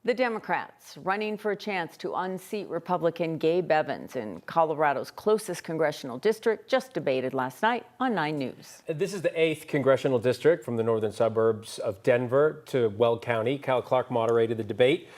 The Democrats running for a chance to unseat Republican Gabe Evans in Colorado's closest congressional district just debated last night on 9 News. This is the 8th congressional district from the northern suburbs of Denver to Weld County. Kyle Clark moderated the debate.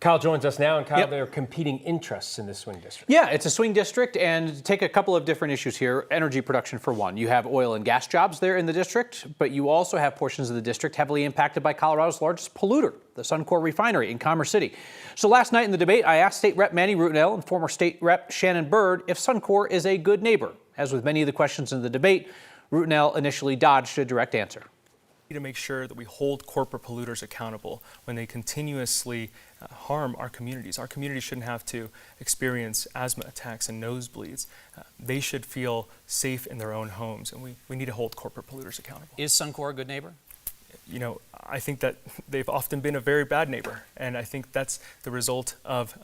Kyle joins us now, and Kyle, there are competing interests in this swing district. Yeah, it's a swing district, and take a couple of different issues here. Energy production, for one. You have oil and gas jobs there in the district, but you also have portions of the district heavily impacted by Colorado's largest polluter, the Suncor refinery in Commerce City. So last night in the debate, I asked State Rep Manny Rutinel and former State Rep Shannon Byrd if Suncor is a good neighbor. As with many of the questions in the debate, Rutinel initially dodged a direct answer. To make sure that we hold corporate polluters accountable when they continuously harm our communities. Our communities shouldn't have to experience asthma attacks and nosebleeds. They should feel safe in their own homes, and we need to hold corporate polluters accountable. Is Suncor a good neighbor? You know, I think that they've often been a very bad neighbor, and I think that's the result of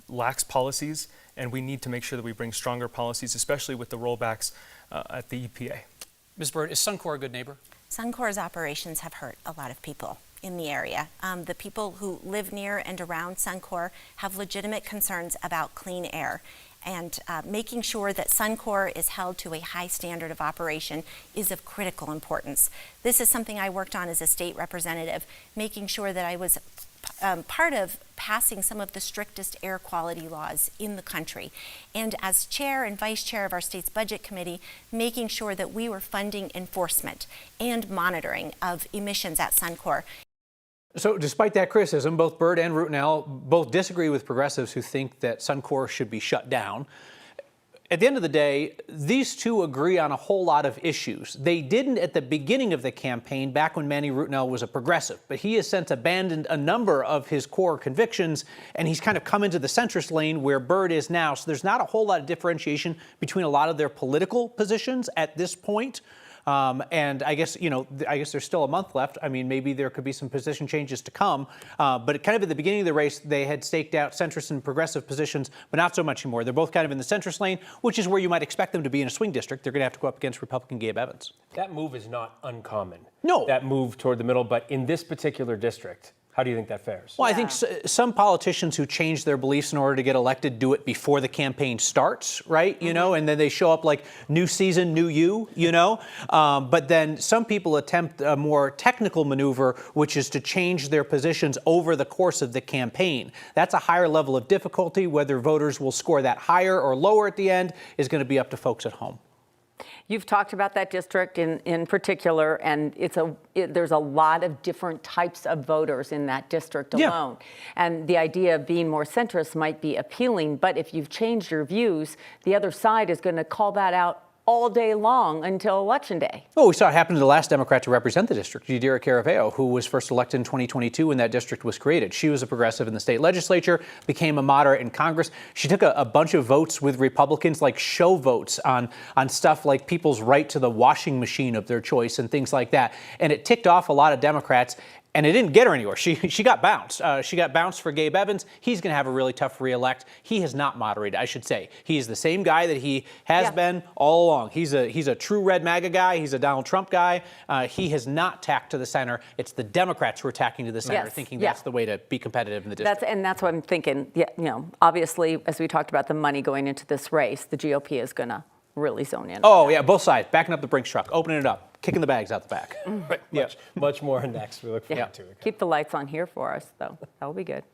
lax policies, and we need to make sure that we bring stronger policies, especially with the rollbacks at the EPA. Ms. Byrd, is Suncor a good neighbor? Suncor's operations have hurt a lot of people in the area. The people who live near and around Suncor have legitimate concerns about clean air, and making sure that Suncor is held to a high standard of operation is of critical importance. This is something I worked on as a state representative, making sure that I was part of passing some of the strictest air quality laws in the country. And as chair and vice chair of our state's budget committee, making sure that we were funding enforcement and monitoring of emissions at Suncor. So despite that criticism, both Byrd and Rutinel both disagree with progressives who think that Suncor should be shut down. At the end of the day, these two agree on a whole lot of issues. They didn't at the beginning of the campaign, back when Manny Rutinel was a progressive, but he has since abandoned a number of his core convictions, and he's kind of come into the centrist lane where Byrd is now. So there's not a whole lot of differentiation between a lot of their political positions at this point. And I guess, there's still a month left. I mean, maybe there could be some position changes to come. But kind of at the beginning of the race, they had staked out centrist and progressive positions, but not so much anymore. They're both kind of in the centrist lane, which is where you might expect them to be in a swing district. They're going to have to go up against Republican Gabe Evans. That move is not uncommon. No. That move toward the middle, but in this particular district, how do you think that fares? Well, I think some politicians who change their beliefs in order to get elected do it before the campaign starts, right? You know, and then they show up like new season, new you, but then some people attempt a more technical maneuver, which is to change their positions over the course of the campaign. That's a higher level of difficulty. Whether voters will score that higher or lower at the end is going to be up to folks at home. You've talked about that district in particular, and there's a lot of different types of voters in that district alone. And the idea of being more centrist might be appealing, but if you've changed your views, the other side is going to call that out all day long until Election Day. Oh, we saw it happen to the last Democrat to represent the district, Yadira Caraveo, who was first elected in 2022 when that district was created. She was a progressive in the state legislature, became a moderate in Congress. She took a bunch of votes with Republicans, like show votes on stuff like people's right to the washing machine of their choice and things like that. And it ticked off a lot of Democrats. And it didn't get her anywhere. She got bounced. She got bounced for Gabe Evans. He's going to have a really tough re-elect. He has not moderated, I should say. He is the same guy that he has been all along. He's a true red MAGA guy. He's a Donald Trump guy. He has not tacked to the center. It's the Democrats who are tacking to the center, thinking that's the way to be competitive in the district. That's what I'm thinking. Yeah, obviously, as we talked about the money going into this race, the GOP is going to really zone in. Oh, yeah, both sides. Backing up the Brinks truck, opening it up. Kicking the bags out the back. Much more next. We look forward to it. Keep the lights on here for us, though. That'll be good.